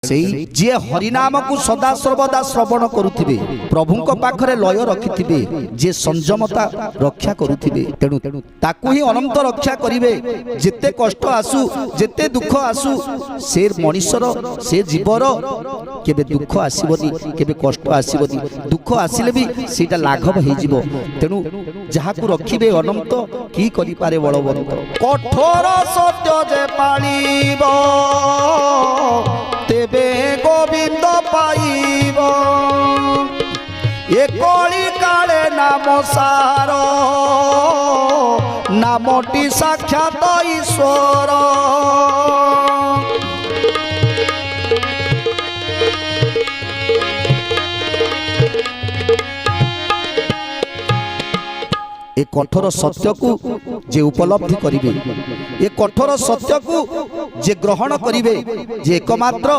सेई जे हरिनाम को सदा सर्वदा श्रवण करुथिबे प्रभुंक पाखरे लय रखिथिबे जे संयमता रक्षा करुथिबे तेणु ताकू ही अनंत रक्षा करिवे। जेते कष्ट आसु जेते दुख आसु से मनुष्यर से जीवर केबे दुख आसीबनी केबे कष्ट आसीबनी दुख आसिले भी सेटा लाघव हो जिवो। तेणु जहाकू रखिबे अनंत की करि पारे बलवंत। कठोर सत्य जे पाळिबो तेबे गोविंद पाइब ए कली काले नाम सार नामटी साक्षात ईश्वर। ए कठोर सत्य को जे उपलब्धि करिवे ए कठोर सत्य को जे ग्रहण करिवे जे एकमात्र